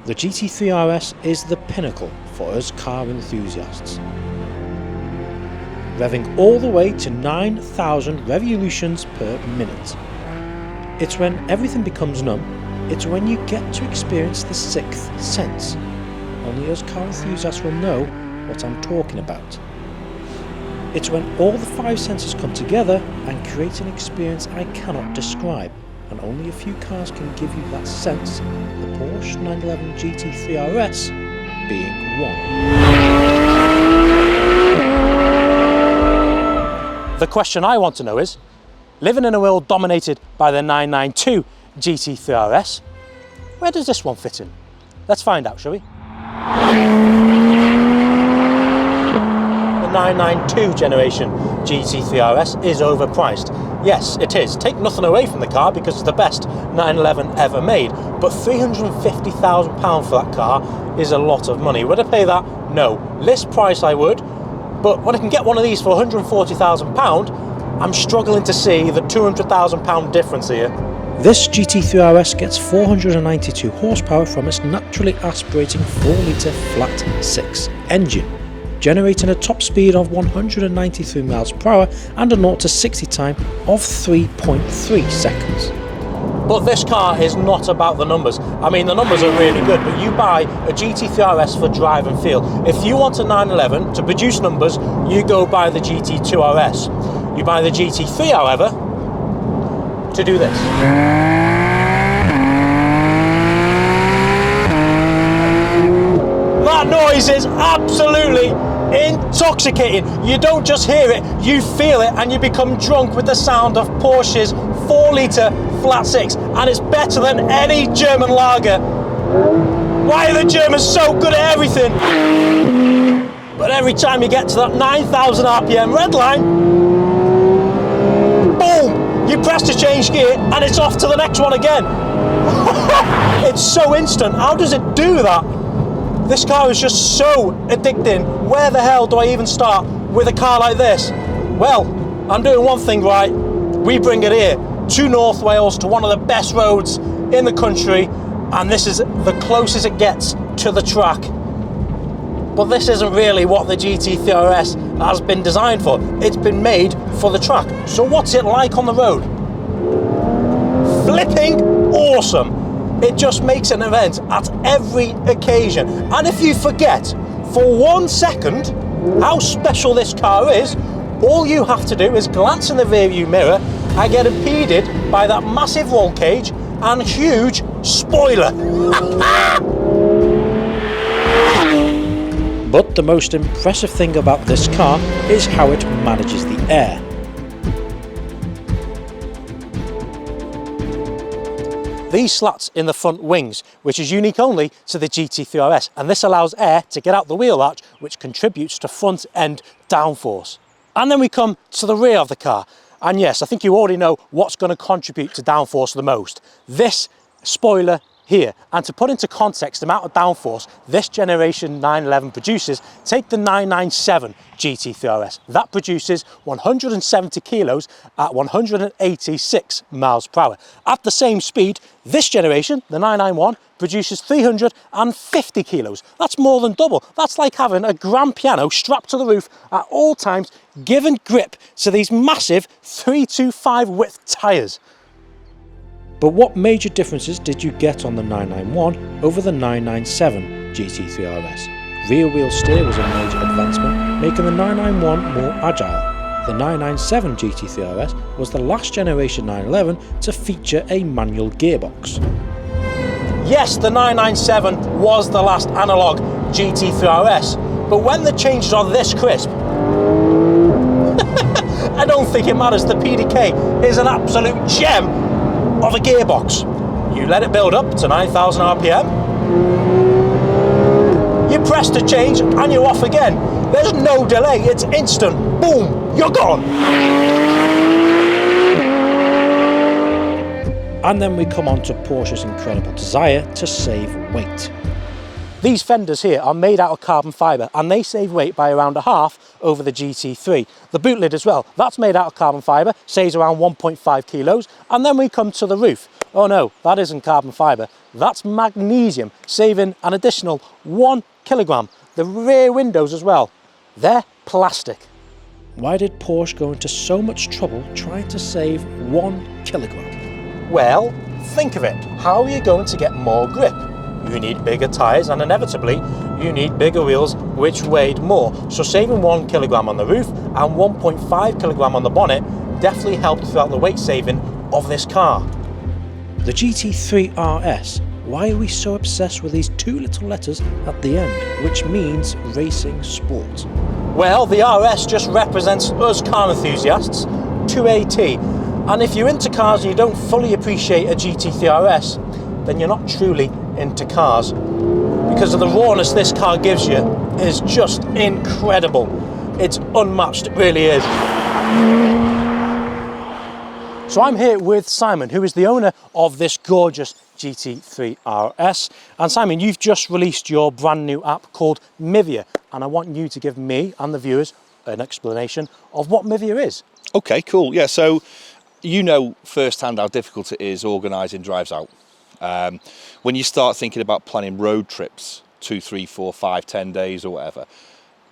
The GT3 RS is the pinnacle for us car enthusiasts. Revving all the way to 9,000 revolutions per minute. It's when everything becomes numb, it's when you get to experience the sixth sense. Only us car enthusiasts will know what I'm talking about. It's when all the five senses come together and create an experience I cannot describe, and only a few cars can give you that sense, the Porsche 911 GT3 RS being one. The question I want to know is, living in a world dominated by the 992 GT3 RS, where does this one fit in? Let's find out, shall we? The 992 generation GT3 RS is overpriced. Yes, it is. Take nothing away from the car because it's the best 911 ever made, but £350,000 for that car is a lot of money. Would I pay that? No. List price I would, but when I can get one of these for £140,000, I'm struggling to see the £200,000 difference here. This GT3 RS gets 492 horsepower from its naturally aspirating 4-litre flat 6 engine, generating a top speed of 193 miles per hour and a 0 to 60 time of 3.3 seconds. But this car is not about the numbers. I mean, the numbers are really good, but you buy a GT3 RS for drive and feel. If you want a 911 to produce numbers, you go buy the GT2 RS. You buy the GT3, however, to do this. That noise is absolutely intoxicating. You don't just hear it, you feel it, and you become drunk with the sound of Porsche's 4-litre flat 6, and it's better than any German lager. Why are the Germans so good at everything? But every time you get to that 9,000 RPM red line, boom! You press to change gear and it's off to the next one again. It's so instant. How does it do that? This car is just so addicting. Where the hell do I even start with a car like this? Well, I'm doing one thing right. We bring it here to North Wales, to one of the best roads in the country, and this is the closest it gets to the track. But this isn't really what the GT3 RS has been designed for. It's been made for the track. So what's it like on the road? Flipping awesome. It just makes an event at every occasion. And if you forget for 1 second how special this car is, all you have to do is glance in the rearview mirror and get impeded by that massive roll cage and huge spoiler. But the most impressive thing about this car is how it manages the air. These slats in the front wings, which is unique only to the GT3 RS, and this allows air to get out the wheel arch, which contributes to front end downforce. And then we come to the rear of the car, and yes, I think you already know what's going to contribute to downforce the most. This spoiler here. And to put into context the amount of downforce this generation 911 produces, take the 997 GT3 RS. That produces 170 kilos at 186 miles per hour. At the same speed, this generation, the 991, produces 350 kilos. That's more than double. That's like having a grand piano strapped to the roof at all times, giving grip to these massive 325 width tyres. But what major differences did you get on the 991 over the 997 GT3 RS? Rear wheel steer was a major advancement, making the 991 more agile. The 997 GT3 RS was the last generation 911 to feature a manual gearbox. Yes, the 997 was the last analogue GT3 RS, but when the changes are this crisp, I don't think it matters. The PDK is an absolute gem of a gearbox. You let it build up to 9,000 RPM, you press to change and you're off again. There's no delay, it's instant. Boom, you're gone. And then we come on to Porsche's incredible desire to save weight. These fenders here are made out of carbon fibre and they save weight by around a half over the GT3. The boot lid as well, that's made out of carbon fibre, saves around 1.5 kilos. And then we come to the roof. Oh no, that isn't carbon fibre, that's magnesium, saving an additional 1 kilogram. The rear windows as well, they're plastic. Why did Porsche go into so much trouble trying to save 1 kilogram? Well, think of it. How are you going to get more grip? You need bigger tyres, and inevitably you need bigger wheels, which weighed more. So saving 1 kilogram on the roof and 1.5 kilogram on the bonnet definitely helped throughout the weight saving of this car. The GT3 RS, why are we so obsessed with these 2 little letters at the end, which means racing sport? Well, the RS just represents us car enthusiasts to a T. And if you're into cars and you don't fully appreciate a GT3 RS, then you're not truly into cars. Because of the rawness this car gives you is just incredible. It's unmatched, it really is. So I'm here with Simon, who is the owner of this gorgeous GT3 RS. And Simon, you've just released your brand new app called Mivia. And I want you to give me and the viewers an explanation of what Mivia is. Okay, cool. Yeah, so you know firsthand how difficult it is organising drives out. When you start thinking about planning road trips, 2, 3, 4, 5, 10 days or whatever,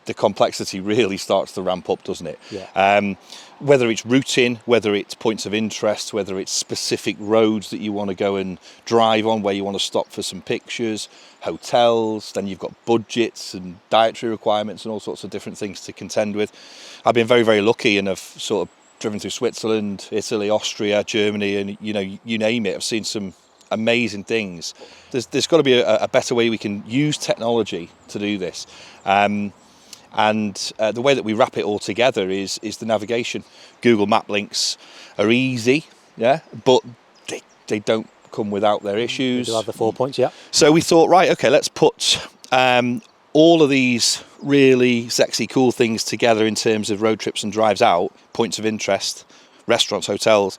the complexity really starts to ramp up, doesn't it? Yeah. Whether it's routing, whether it's points of interest, whether it's specific roads that you want to go and drive on, where you want to stop for some pictures, hotels, then you've got budgets and dietary requirements and all sorts of different things to contend with. I've been very, very lucky and have sort of driven through Switzerland, Italy, Austria, Germany, and you name it. I've seen some amazing things. There's got to be a better way we can use technology to do this. And the way that we wrap it all together is the navigation. Google Map links are easy, yeah, but they don't come without their issues. You'll have the 4 points, yeah. So we thought, right, okay, let's put all of these really sexy, cool things together in terms of road trips and drives out, points of interest, restaurants, hotels,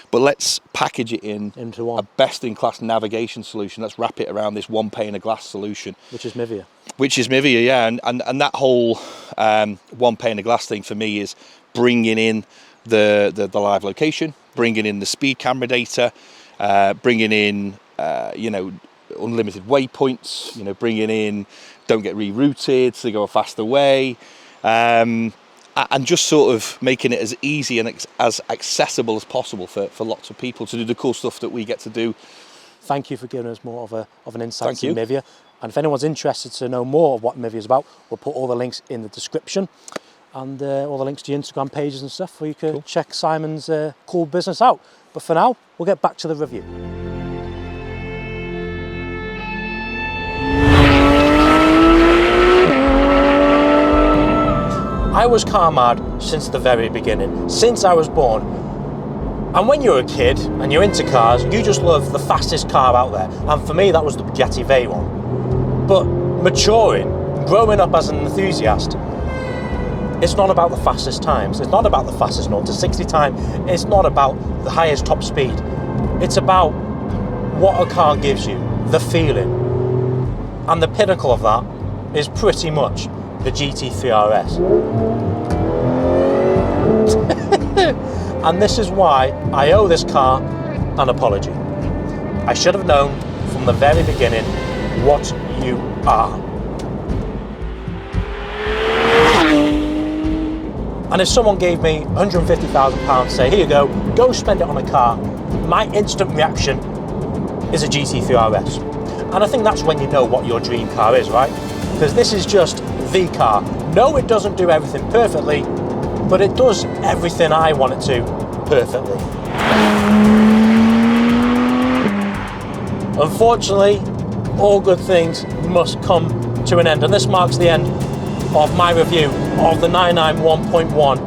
but let's package it into a best-in-class navigation solution. Let's wrap it around this one pane of glass solution. Which is Mivia. Which is Mivia, yeah. And that whole one pane of glass thing for me is bringing in the live location, bringing in the speed camera data, bringing in, unlimited waypoints, bringing in don't get rerouted, so they go a faster way. And just sort of making it as easy and as accessible as possible for lots of people to do the cool stuff that we get to do. Thank you for giving us more of an insight Thank to you. Mivia. And if anyone's interested to know more of what Mivia is about, we'll put all the links in the description and all the links to your Instagram pages and stuff where you can check Simon's cool business out. But for now, we'll get back to the review. I was car mad since the very beginning, since I was born. And when you're a kid and you're into cars, you just love the fastest car out there. And for me, that was the Bugatti Veyron. But maturing, growing up as an enthusiast, it's not about the fastest times. It's not about the fastest 0 to 60 time. It's not about the highest top speed. It's about what a car gives you, the feeling. And the pinnacle of that is pretty much the GT3 RS. And this is why I owe this car an apology. I should have known from the very beginning what you are. And if someone gave me £150,000, say, here you go spend it on a car, my instant reaction is a GT3 RS. And I think that's when you know what your dream car is, right? Because this is just the car. No, it doesn't do everything perfectly, but it does everything I want it to perfectly. Unfortunately, all good things must come to an end, and this marks the end of my review of the 991.1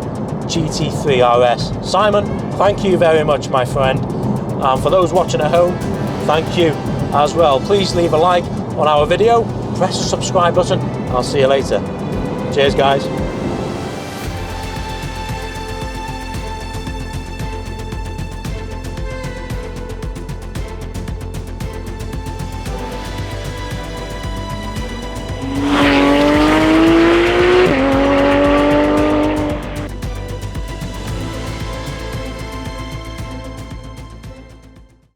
GT3 RS. Simon, thank you very much, my friend. And for those watching at home, thank you as well. Please leave a like on our video, press the subscribe button, and I'll see you later. Cheers, guys.